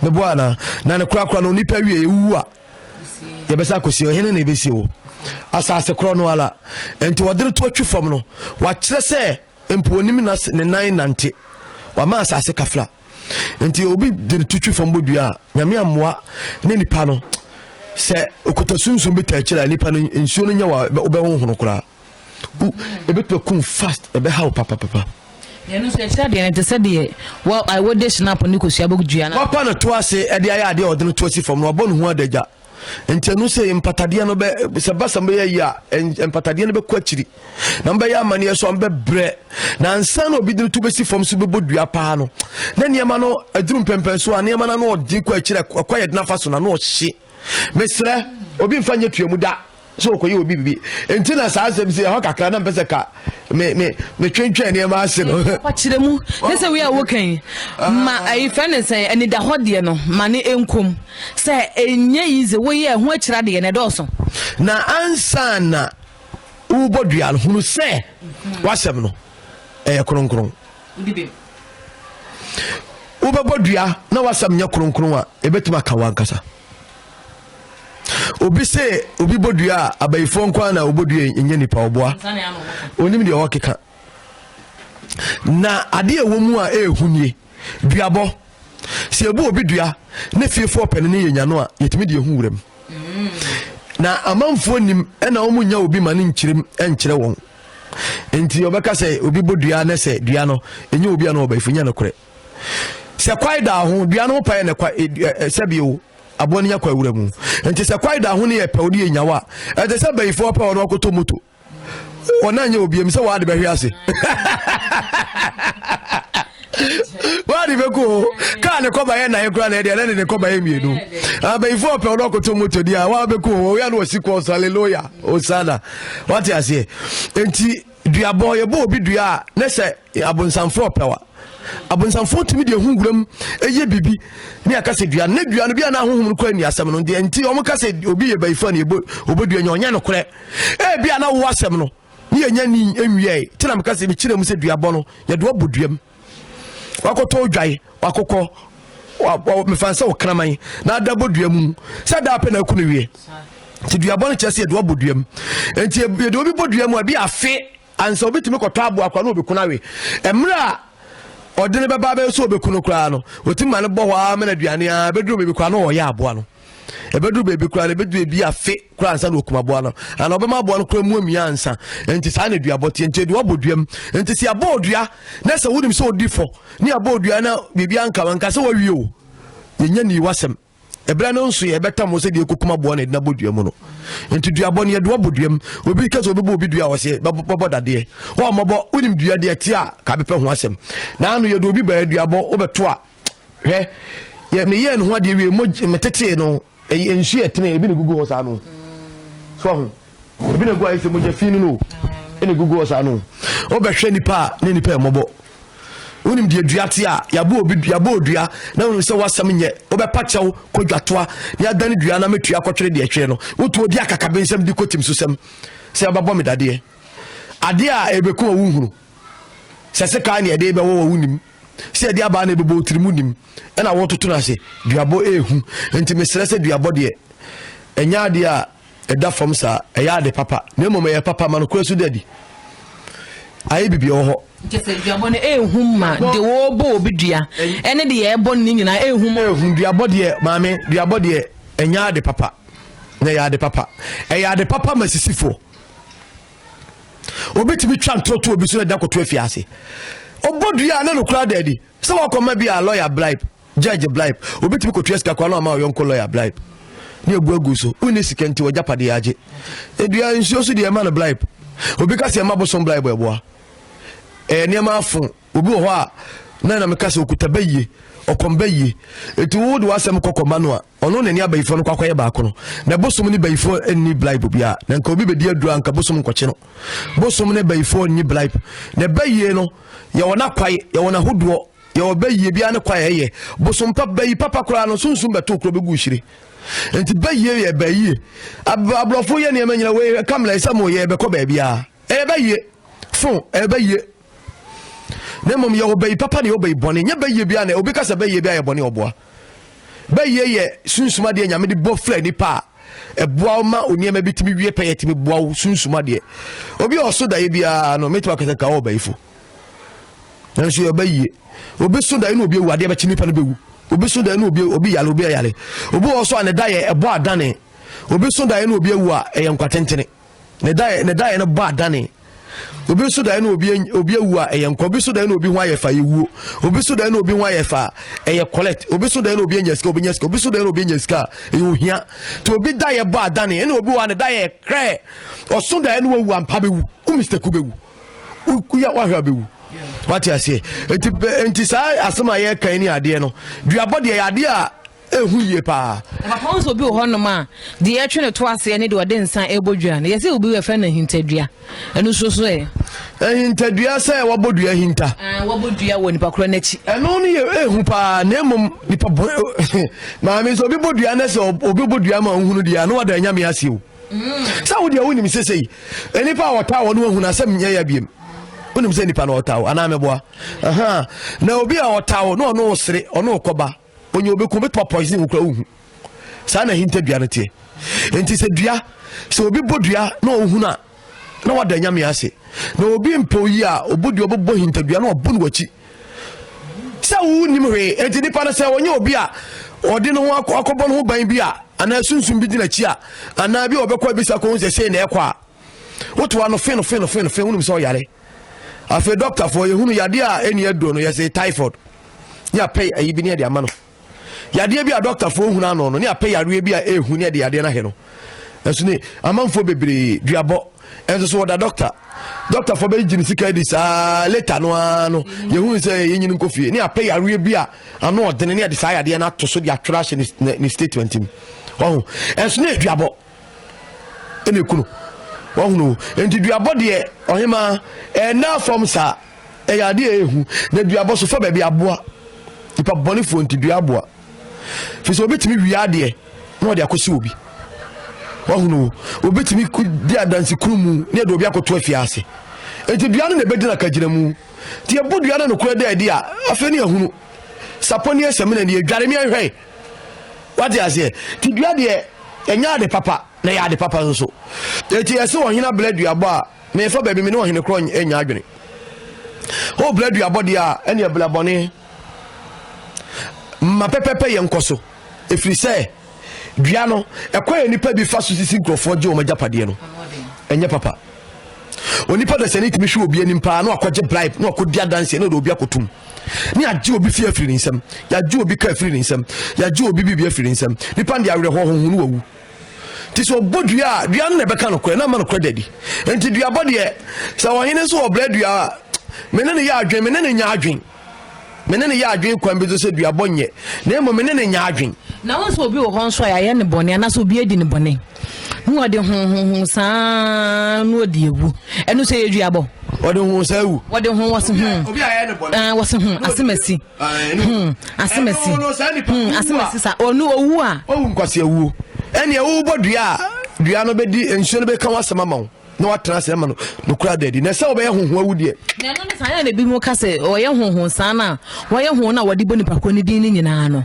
mebo ana na ne kura no nipa wie ewu a ye besa kosi ohene na ebesi wo asase kuro no ala enti wodere to atwi fom no wa kire se empo onim na ne nan nante wa ma asase kafla enti obi de tutwi fom bodua nyame ammoa ne nipa no se okotasunsun bi tachira nipa no nsuo no nya wa obehonhono kura ebeto kum fast ebe how papa ye no se tade ne te se de I would snap ni kosua bogdua na papa no to ase e de aya de odeno to asi fom no obo no hu adagya enti no se empatade no be se basa be ya empatade no be kwachiri na be ya amane so be bre na ansa na obi tu besi fom so be bodua pa no na niema no aduru pempen so niema na no odi kwachiri akoye na fa so na no hye mesre obi mfanye tuamu da so ko ye obi bibi enti na sa asem se ho kakra na mpese ka me twentwen ne ma ase no kwachire mu nese we awokan ma ai fane say ani da hode no ma ne enkom say enye yize we ye ho akira de ne doso na ansa na ubodua no hunu se wasem no kronkron bibi ubodua na wasem nya kronkron a ebetuma ka wankasa obi se obi bodua abayifo nkwa na obodua enye nipa oboa onim de okeka na ade ewo mu a ehunie duabo se ebu obi dua na fiefo pene ne yenyano a yetimi de ehu wuram na amanfo nim na omunya obi mane nkyirem enkyere won enti obeka se obi bodua na se dua no enye obi a na obayifo nya na kore se kwai da ho dua no pae na kwa se bio aboni nya kwa wuramu enti se kwai da ho ne ye pawdi yenyawa e de se bayifo pa ono akoto moto ona nya obi em se wa de behwe ase wadi beko ka ne koba ye na ye kura na ye de ne koba ye mienu bayifo pa ono akoto moto dia wa beko wo ya no wasiko hallelujah osana wati ase enti dua boy ye bo obi dua na se abonsamfo pawa abonsamfo timi de hunguram eye bibi ni akase dua na dua no bia na honhum ko ani asem no de enti o mo kase obi ye bayifo na obodua nya onya no kore bia na wo asem no ni enya ni enwie tina me kase mi kire mu se dua bo no ye do oboduam wakoto dwai wakokọ me fansa wo kraman na da boduam se da pe na ku no wie ti dua bo no chese ye do oboduam enti ye do obi boduam a bi afe ansa obitimi kọtọ abo akwa na obi kuna we emra odene baba be so obeku no kra no otimma ne bo hwa me na duane a beduru bebi kwa no oya abo no ebeduru bebi kra ne bedu ebi afe kra ansa na okuma abo no ana obema abo no kra mu amia ansa enti sa na dua bote enti du oboduam enti si abo odua na se wudim so odifo ni abo odua na bebi anka wanka se wawie o yenya ni wasem ebra no nso ye beta mo se de kokuma abo na bodua mu no enti dua bo ne ye do oboduam obi kaso obi bo obi dua wo se bobo dade wo mobo wudim dua de atia ka bepe ho asem na anu ye do obi ba dua bo obeto a hwe ye me ye no ho de wie mo metete no ensu etene ebi ne gugu ho sa no so ho ebi ne go ayi se mo je finu no ene gugu ho sa no obehwe nipa ne nipa mobo unim die duate a yabo obi yabo odua na wonu se wasam nye obepa chew kodwatoa ne adani dua na metua kotwere de ehwe no wotu odi akaka bensem di kotim so sem se ababo me dade ade a ebeku wuhuru se ka ne ade be wo wunim se ade aba na ebebo tirimu nim na wototo na se duabo ehu enti mesere se duabo de enya ade a eda fom sa eya ade papa na mom eya papa man ko su dadi ayi bibi ho jese duabo ne ehumma de wo bo obidua ene de ye bo ni nyina ehum duabo de maame duabo de enya ade papa na ya ade papa eya ade papa masisifo obitimi twantroto obi so na dakoto afiase obodua na no kura dadi se wakoma bi a lawyer bribe judge bribe obitimi kotua sika kwa no ama yonko lawyer bribe ni eguagu so uni sikenti wajapade yaje edua nsuo so de ma no bribe obi ka se ma bosom bribe eboa niema afun obi ho a na me ka se okuta baye okombaye eti wo de wasem kokoma no a ono na ni abayifo no kwakoye ba ko no na bosom ni bayifo ni bribe bia na nka obi bedi adura nka bosom nkoche no bosom ne bayifo ni bribe na baye no ye wona kwaye ye wona hodo ye obaye bia ne kwaye ye bosom pa bayi papa kura no sunsun beto kuro begu hire enti baye ye baye abrofo ye ne manyina we kamla isamo ye be ko ba bia baye fon baye ne mom ye obayi papa ne obayi bone nya baye bia na obi kasa baye bia ye bone oboa baye ye sunsuma de nyame de bo fra ni pa eboa ma oniema bitimi wie peye timi boa sunsuma de obi oso da ye bia no metwa kasa ka obayi fo na so ye baye obi so da ye no obi ewu ade ba chimi pa no bewu obi so da ye no obi yale obi yale obi oso ane da ye ebo adane obi so da ye no obi ewu a ye nkwatentene ne da ye no ba adane obi so da na obi awu a eyenko obi so da na obi ho ayefa yewu obi so da na obi ho ayefa eye collect obi so da na obi anya sika obi nya sika obi so da na obi anya sika eyohia to obi da ye ba adane na obi wa ne da ye kre oso da na wu ampa bewu u Mr. Kubewu u ya wa hwa bewu what you say enti sai asema ye kan ni ade no duabɔ de ye ade a ehu ye pa papa so bi ho no ma de ye twe ne to ase ne de ode nsan ebodua ne ye se obi we fa na hintadua enu so e hintadua sai wabodua hinta wabodua wo nipa kro na chi enu ne ye ehu pa na emom nipa ma me so obi bodua na se obi bodua ma ohunu dia no wada nya me ase o sa wo dia woni mi sesei enipa wota wo no ohunu asem nya ya biem unim se nipa na otawo ana meboa na obi a otawo no no sere ono koba onye obeku beto poison wo kra uhu sa na hintadua no tie enti se dua se obi bodua na ohu na wada nyame ase na obi mpoyi a obodua obbo hintadua na obu no wachi sa wo nim hwe enti nipa na se onye obi a ode no ho akobo no ho ban bi a ana sunsun bi dina chi a ana bi obekwa bi sa ko se na ekwa woto ano fe unim se o yare afi doctor for yehunu yade a eni edo no yese typhoid ya pay ayi bi ne de ama no yade bi a doctor for hunu ano no ne apay yare bi a ehu ne de yade na he no enso ne amanfo bebre duabɔ enso so da doctor for be jini sika di sa later no ano yehunu se yenyini nkofie ne apay yare bi a ano odene ne de sa yade na to so de attrash ni statement mi oh enso ne duabɔ ene kunu wahunu enti duabɔ de ohima na from sa yade ehu na duabɔ so fa ba bi aboa ipa boni fo enti duaboa fi so obetimi wiade na ode akosi obi wahunu obetimi ku di adansi krumu ne de obi akoto afiase enti duano na bedina kagina mu ti ebo duano no kura de a afeni ahunu saponi esemina ne adware mi ahwe what you say ti duade enya de papa na ya de papa nso eti ese ohina bladu abo a me fa ba bi me no ohine kro enya adwene o bladu abo de a ene blabone ma pepepe ye nkoso efiri se dua no ekoye nipa bi fa so sisi nkrofo je o majapade no enye papa onipa da senit mi hwe obi animpa na akwaje bribe na akodia dance na obi akotum ni aje obi fi afiri nsam ya je obi ka afiri nsam ya je obi bibi afiri nsam nipa ndi awre ho hunu wawu ti so bodua dua no beka no kore na ma no kore dadi enti dua bode sa wohine so obladua menene ya adwen menene nya adwen menene ya adwen kwan bezo se dua bonye na emo menene nya adwen na won so obi wo hon so ya ye ne bone na so obi edi ne bone hu ode hu sa no odi ewu enu se ye dua bo ode hu sa ewu ode hu wose hu obi aye ne bone wose hu asemasi asemasi sa onu owu a owu nkwase ewu ene ewu bodua dua no bedi ensuo no be kan wasema ma no watena se ma no kura dadi na se obe ye honho awudie na no san na bi mu ka se o ye honho san na wo ye honho na wodi boni pakro ni din ni nyina no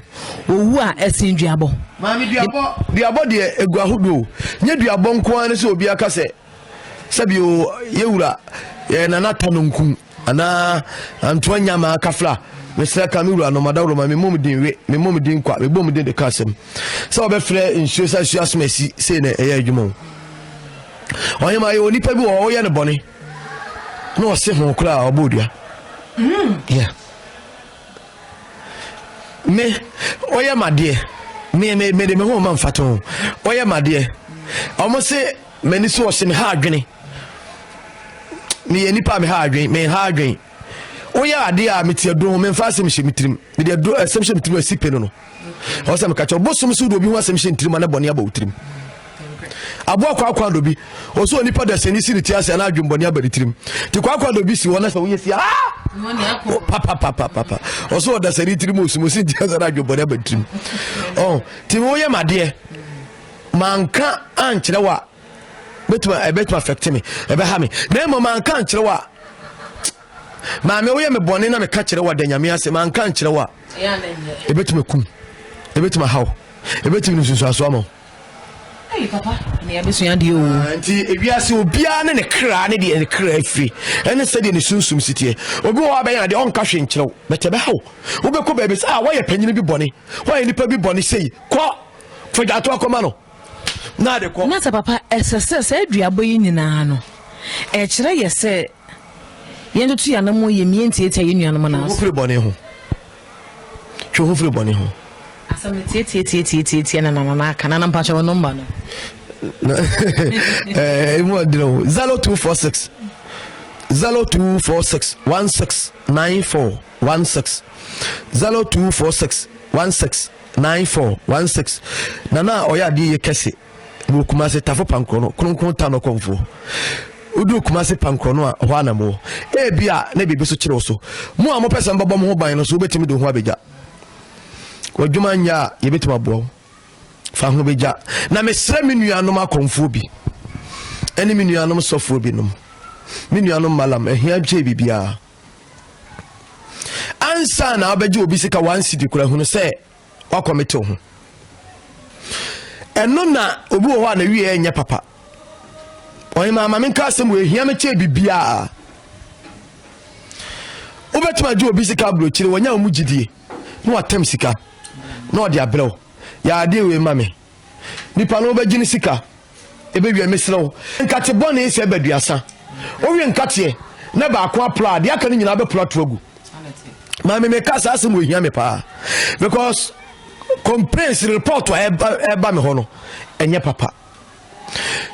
owu a esin duabo ma mi duabo de egu ahodo nye duabo nko an se obi aka se sabi o yewura ye na nata no nkum ana antoanya ma kafla Mr. Kamuru no madawro ma me mom din kwa me bom din de kasem so obe frɛ nsuo sa su asmasi sei na ɛyɛ adwuma onye ma ye onipa bi wo ye ne bɔne no se ho kra obodua yeah me oye made me de me ho ma mfato oye made omo se mani so se me ha adwene me ye nipa me ha adwene me ha adwene oya ade a metie do me mfa asem hye mitrim me de do asem hye mitrim asipe no o se me ka cho bosom so do bi ho asem hye mitrim na bone aba utrim abo akwa do bi o so nipa da seni si ti ase na adwumbone aba ditrim ti kwa do bi si wona se wo yesi papa o so da seni trim osum si ti ase na adwumbone aba ditrim oh ti wo ye made manka ankyere wa betuma affect me ebe ha me na mo manka ankyere wa ma me wo ye me bone na me ka kyere wa da nyame ase man ka kyere wa ebetuma kum ebetuma haw ebetuma nsusu aso ama hey papa me abesuya de o anti ewiase obia ne kra ne de kra afri ene se de ne sunsum sitie obi wo aben de on ka hwe nkyerew bete be haw wo be ko ba be sa wo ye panyine bi bone wo ye nipa bi bone sei ko fojato akoma no na de ko na sa papa esese se aduabo yi nyina no kyerɛ yɛ sɛ yɛn to ya na mo yɛ mientie yɛ nuanom na ho firi bɔne ho twe ho firi bɔne ho asɛm tie na nana aka na mpakyɛ wɔ number no mu adino 0246 16 94 16 0246 16 94 16 nana oya di ye kese wo kuma se tafo pankro no kronkron ta no konfo udu kuma se pankro no a ho anamo e bia na bibi so kire so mo a mo pese mbabo mo ho ban no so betimi do ho abegya wadwuma nya ye betimi abo fa ho begya na mesre me nuanom akonfo bi eni me nuanom sofo bi nom me nuanom malam ehia gye bibia ansa na obegye obi sika 1 cedi kura hu no se wakomete ho eno na obi wo ho na wie enye papa oyi mama menka asem we hia meche bibia obetima je obi sika blochire wonya omu gidie no watem sika no ode abrew ya ade we mame nipa no obegye ni sika ebe wie mesrew nkate bone ese baduasa owie nkate na ba akwa plot de aka ni nyina be plot agu mame me kasa asem we hia me pa because complaints report eba me ho no enye papa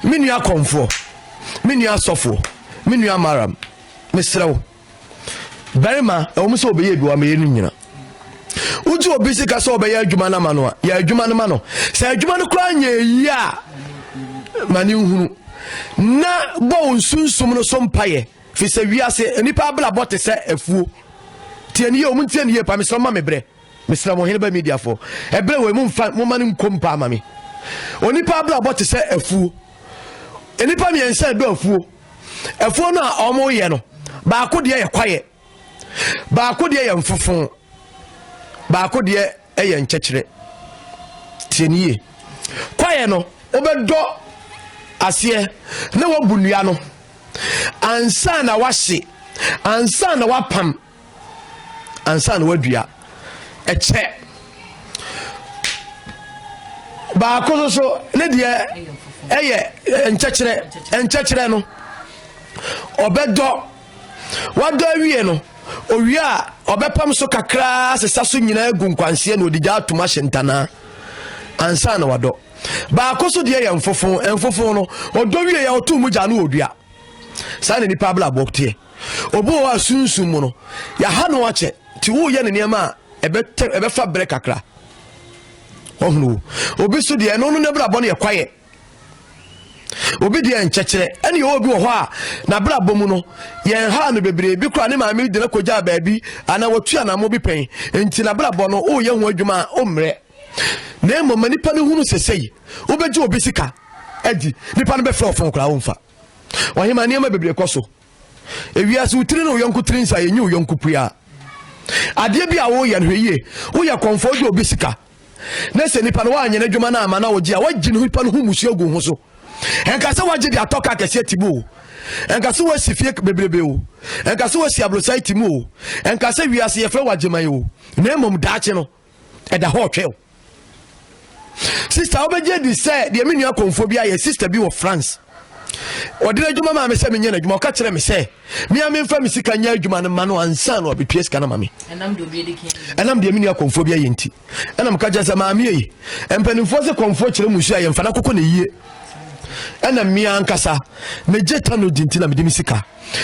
minua konfo minua sofo minua maram mesrew berima omu so obeye bi wa me yenu nyina uji obi sika so obeye adwuma na mano a ya adwuma no mano se adwuma no kra nya yi a mani hunu na bo nsunsum no so mpaye fi se wiase nipa bla bote se afuo tiani omu tiani ye pa mesrew ma mebre Mr. Mohinba media for ebre we mo mani nkompa mami onipa bla bot se afu enipa mi ense do afu no a omo ye no ba ko de ye kwaye ba ko de ye mfofon ba ko de ye nkyekere tieniye kwaye no obedo ase na wabunua no ansa na wahye ansa na wapam ansa na wadua eche ba ko so ne de eye enchekere no obedo wado awie no owie a obepam so kakra sesa so nyina agunkwanse na odigya atuma hyentana ansa na wado ba ko so de eye enfofon no odo wie ya otu gya no odua sa ne nipa bla bokte obo wa sunsun mu no ya ha no wache ti wo ye ne niam ebe fa break akra ohnu obi so de no ne bra bɔ ne kwaye obi de enchekere ene ye obi wo hɔ a na bra bɔ mu no ye ha no bebre bi kra ne ma me de na koja baabi ana watu ana mo bi pen enti na bra bɔ no o ye ho adwuma o mre na emo manipa ne hunu sesei obeje obi sika edi nipa no be fra ofon kra wo mfa wa hema ne ma bebre kɔ so ewiase utiri no yonku tiri nsa ye nyu yonku pua ade bi a wo ye no hweye wo ye konfo de obi sika na se nipa no wa anya na dwuma na ama na wo gi a wagi no nipa no hu musu agu ho so enka se wagi de atoka kese tibu enka se wo sifie bebrebe o enka se wo si abrosai timu o enka se wiase ye fra wageman o na emom daache no e da ho twe o sister obeje di se de menua konfo bi a ye sister bi wo France odire adwuma ma me se menye na adwuma ka kire me se me amemfa me sika nya adwuma no ma no ansa no obetue sika na ma me enam de menua konfo bi ayenti enam ka jasa ma me yi empanimfo se konfo kire musu aye mfa na kokko na yie enam me ankasa me jeta no dinti na me de me sika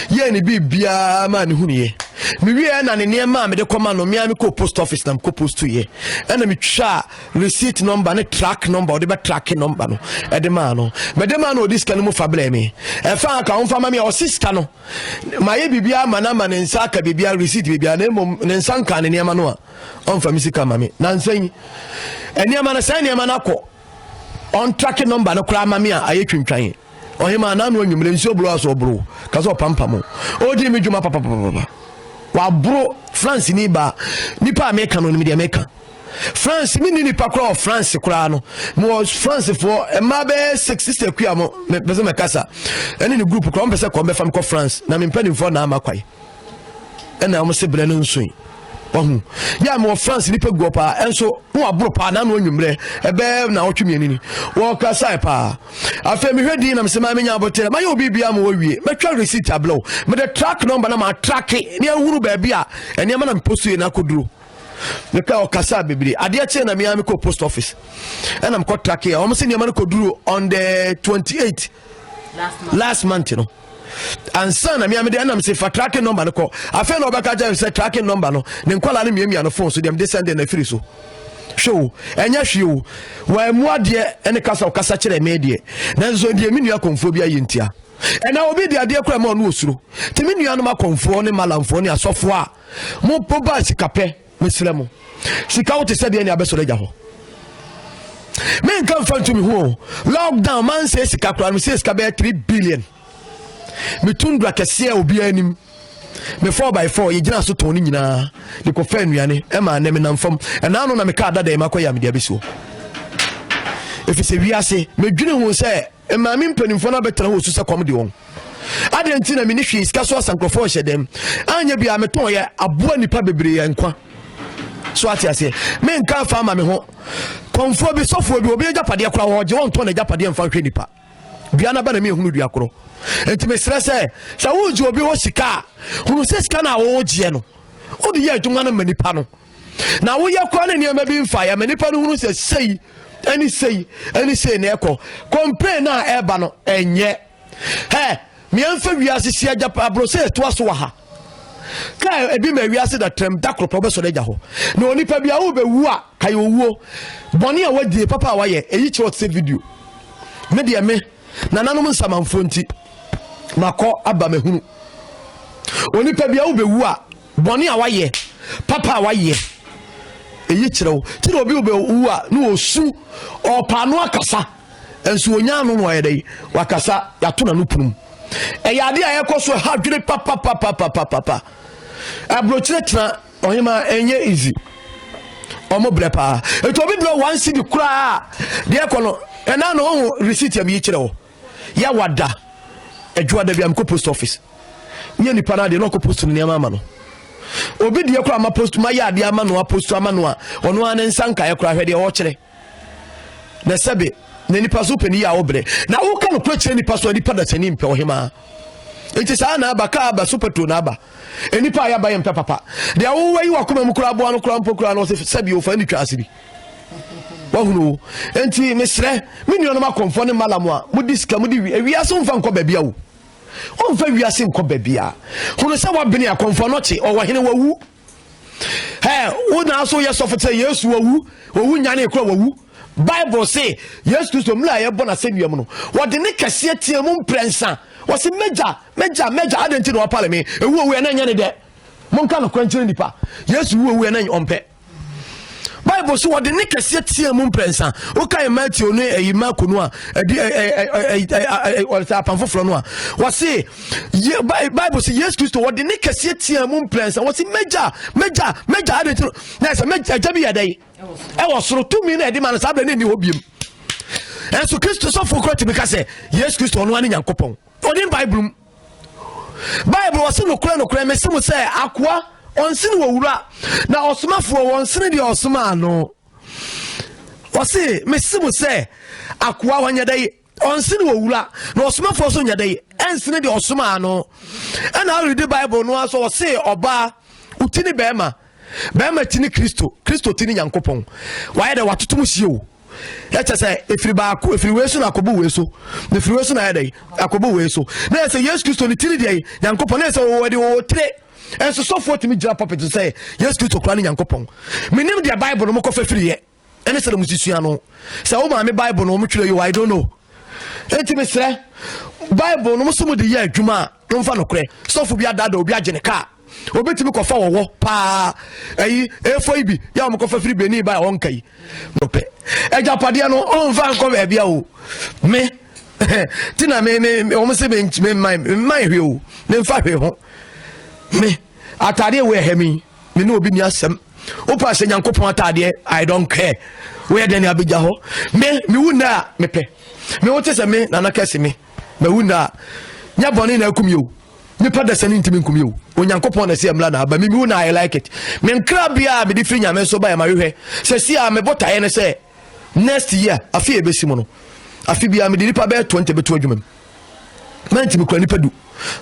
ye ne bibia ma ne huniye me wie na ne ne ma me de koma no me am ko post office na ko post ye ena me twa receipt number ne track number o de be track number no e de ma no me de ma no dis kan mu fa bla me e fa ka on fa ma me o sister no ma ye bibia ma na ma ne nsa ka bibia receipt bibia na mom ne nsa nka ne ne ma no a on fa mi sika ma me na nsan ene ma na san ne ma na ko on track number no kra ma me a aye twintwan ohima na no nwumre nsi obro aso obro kaso pampamo odi mi dwuma papa wa bro France ni ba nipa America no ni de America France mi ni nipa kra France kra no mo France for ma be 60 kwa mo be me kasa ene ni group kra mo pese ko be fam ko France na me mpani fo na amakwai ena mo se bre no nso wahu ya mo France ni pe go pa enso wo abro pa na no nwumre ebe na otwemi ni wo ka sai pa afa mi hwedi na msema menya abotere ma yo bibia ma wo wie metwa receipt ablo me the track number na ma track ni ehuru ba bia ene ma na postu na koduro me ka okasa bebiri ade ache na me am ko post office and am ko track here almost ni ma na koduro on the 28th last month you know. And son, I mean, I'm saying for tracking number. I feel no back. I say tracking number. No, then call me on the phone. So them they send in a free so. Show and yes, you were more dear and the castle Cassachere media. Then so the minia conphobia yintia. And I will be the idea crime on Usru. Timinianuma conform malamfonia software. Mo poba si cape, Miss Lemo. She can't say the any abesolejaho. Men come from to me home. Lockdown man says Capra says Cabe 3 billion. Me tundra kese obi anim me 4x4 ye gina so toni nyina de ko fa nuane e ma na me namfam e na no na me ka dada e makoya me dia beso if se wiase me dwene hu se e ma me mpanimfo na betena ho su se kom de won adenti na me ni hwe iska so asankrofo hye dem anya bia me ton ye aboa nipa bebre ye nkwa so ati ase me nka fa ma me ho konfo bi sofo bi obi agapade kora ho je won ton na agapade mfa hwe nipa bia na ba na me hunu dua koro enti me stresse sa wo ji obi wo sika hunu se sika na wo je no o de ye adwuma na manipa no na wo ye kwa na ne ma bi mfa ya manipa no hunu se sei ani na ekọ complain na eba no enye me amfa wiase sia japa abro se to aso wa ha ka ebi ma wiase da trem da kro be so da ho na onipa bia wo be wu a kai owuo boni a wadi papa wa ye eyi chi what's video me de me na nanom nsamanfo nti makọ aba mahunu onipa bia wo be wu a boni a wa ye papa wa ye eyi kirewo ti obi wo be wu a no osu opano akasa enso onya no no ye dai wakasa ya to na no punum eyade a yekoso ha dwere papa abrochire tena ohima enye easy omo brepa eto obi bro one city kura de ekono ena no receipt ya bi kirewo ya wada adwada bi am ko post office nye ni pana de no ko post ni ama no obi de ekura ma post ma ya de ama no post ama no a ono an nsanka ekura hwede o kire na sebe na nipa so pani ya obre na wo ka no kire nipa so nipa da tani mpe ohima enti sa na abaka aba superto na aba enipa ya ba yem papa de wo wi wakoma mu kura bo no kura mpo kura no sebe o fa ni twa asiri wahunu enti mesre minio no makonfo ne malamu a mudiska mudi wiase mfa nko babia wo onfa wiase nko babia hunu se wa bene akonfo no che o wahene wawu wo na so ye sofete yesu wawu nyane kura wawu bible say yesu kristo mla ye bona seduam no wode ne kase tie mu mprensa wose meja adenti no parliament ewu we na nyane de monka no kwanchire nipa yesu wu we na ompe bible so what the nikase tie mu mprensa o kai Matthew no eyima kunu a what's up for no a what say bible say yes Christo what the nikase tie mu mprensa what say meja adenti na say meja jabi yadai e was so 2 minutes e di man sa bla ni hobiem and so Christo so for kwati because yes Christo no ani nyankopon odin bible was no kura me se mo say akwa onsini wo wura na osomafo wonsini de osoma no wose mesimu se akwa wanyadai onsini wo wura na osomafo so nyadai ensini de osoma no and I read the bible no so wose oba utini bema tini Kristo tini yankopon waye de watotom hie ya chese efiri weso na akobo weso efiri weso na yadai akobo weso na say yes Kristo ni tini de yankopon na say wo de wo tire and so forth me jira papa to say yes Kristo kra ni yankopon menim dia bible no mo ko fafiri ye ene se musisua no say o ma me bible no mo twere you I don't know enti me sre bible no mo so mo de ye adwuma no mfa no kre so fo bia dada obi agene ka obetimi ko fa wo pa ayi efo ibi ya mo ko fafiri beni ba won kai no pe eja pade no on fa nko ba bia o me tina me o mo se me mai hwe o ne mfa hwe ho me atade we hemi me no obi ni asem o pa se nyankopon atade I don't care we dey na abija ho me wuna me pe me wote se me na na kese me wuna nya boni na akum yo nipa da sani ntimi nkumi o onyankopon na se amla na ba mi na I like it me nkra bia me di firi nyame so ba ya mahwehwe se sia me botae ne se next year afi ebesi mo no afi bia me di nipa be 20 beto adwuma me ntimi kura nipa du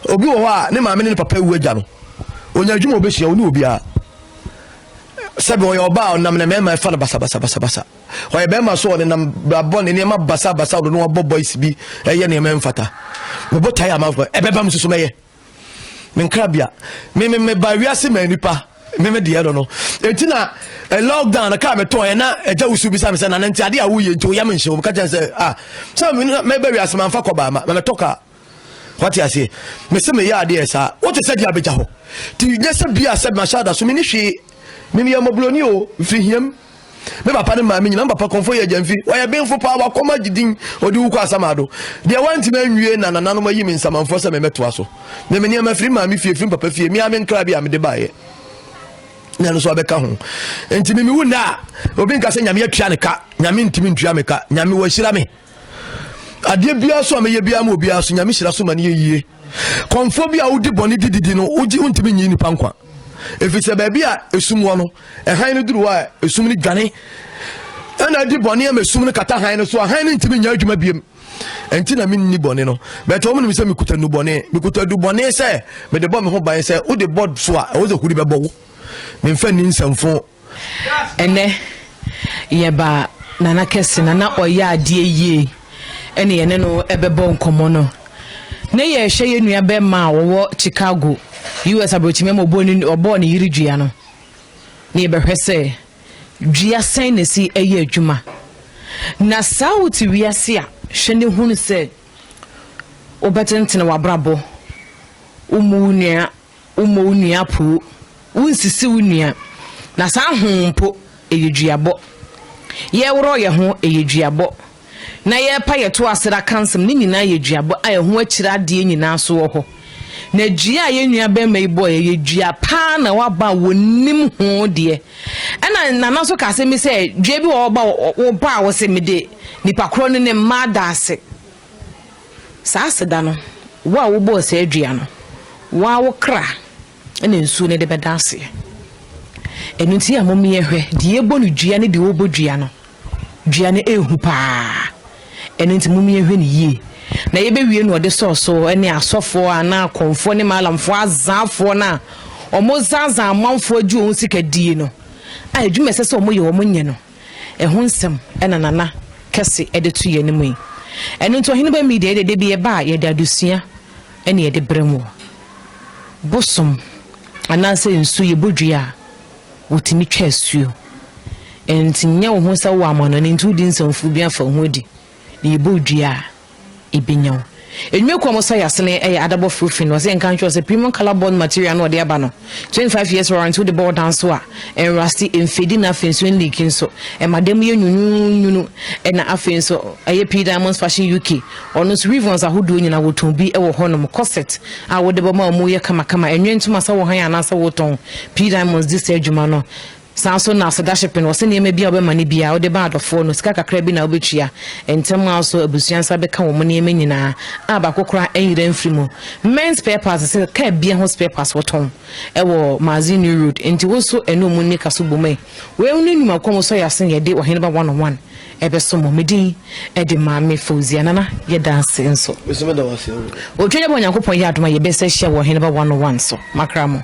obi wo ho a ne maame ne papa wu agya no onya adwuma obehia oni obi a sabe o yoba o nam na me ma fa na basa o ye be ma so o nam babo ne ma basa o no bo boys bi eye ne me mfata me botae ama ebe ba msusu meye men krabia me ba wiase manipa me de yedo no entina lockdown na ka me to na eja usu bi sam se na nti ade a wo ye nti o ya me nhye o ka jan se so me ba wiase man fa ko ba ma me toka what you say me se me ya ade esa what you said ya beja ho ti nye se bia se ma shada so me ni hwe me ya mobloni o fi hiem me papa ne ma me nyina papa konfo ye jamfi o ya benfo pa wa koma gidin odi wu ko asamado de wanti manwie na nananom ayi me nsamanfo se me meto aso me ne ma firi ma me fie firi papa fie me ame nkra bia me de bae na no so abeka ho enti me wu na obi nka se nyame atua ne ka nyame ntimi ntua me ka nyame wa hira me ade bia so me ye bia ma obi aso nyame hira so ma ne yie konfo bia udi boni dididi no uji ntimi nyi ni pankwa if it's a baby esum wo no han no duru wa esum ni dwane ana di boni am esum ni kata han no so han ni ntimi nya adwuma biem enti na me ni boni no but o mo se me kuta nu boni me kuta du boni se me de bo me ho ban se o de board so a o ze kuri be bo wo me mfa ni nsamfo ene ye ba nana kese nana oya ade yie ene ye ne no ebebo nkomo no na ye hye ye nua be ma wo Chicago US abrochime mo obo ni yiri dua no na ye behwe se dua sen na si eye adwuma na south wiase a hwe ne hunu se obetentene wabrabo umu nua po unsisi unua na sa hompo eye duabo ye woro ye ho eye duabo na ye pa ye to asera kansem ni nyina ye duabo aye ho akira de nyina so wo ho na dua ye nua be mai boy ye dua pa na waba wonim ho de ena nana so ka se mi se dua bi wo ba wo pa wo se mi de nipa kro ne ma da ase sa seda no wa wo bo se dua no wa wo kra ena nsu ne de be da ase enu nti amomi ye hwe de ye bo no dua ne de wo bo dua no dua ne ehu pa enu nti momi ye hwe ne yie na ye be wie no de so ene asofo ana konfo ne malamfo azafo na omo zanza amanfo aju on sikadie no adwuma sese omo ye omo nye no ehun nsem ena nana kese ede tu ye ne mu enu nti ohine ba media de bi ye ba ye da dusua ene ye de bremu bosom ana se nsu ye bodua wotimi twa asuo enti nya wo ho sa wo amano ne ntu di nsamfu bia fa ho di ne ye bodua ibinyo enwe ko mo so yasene adabo fruifin was en kan say premium color bond material no de aba no 25 years warranty the board dance so en rusty en fedi na fenso en leaking so e madam ye nyunu e na afen so aye P Diamonds Fashion UK ono so ribbons ahodo nyina woton bi e wo honom corset a wo de ba ma mo ye kama enwe ntuma sa wo han anasa woton P Diamonds this adwuma no sanso na sadashipin wose ne me bia obema ne bia ode ba adofo no sika kakra bi na obetua entem also abusuansa be ka wo ne me nyina aba kokora enyire mfrimu men's spare parts se ka bia ho spare parts woton e wo Mazini Road enti wo so eno mu ne kaso bomai we unu nyuma komo so yasen ye de wo hene ba 101 ebe so mo medin e de maame Fauzia nana ye dance nso we so me da wase o twede bo nyankopon ye adoma ye be se hye wo hene ba 101 so makramo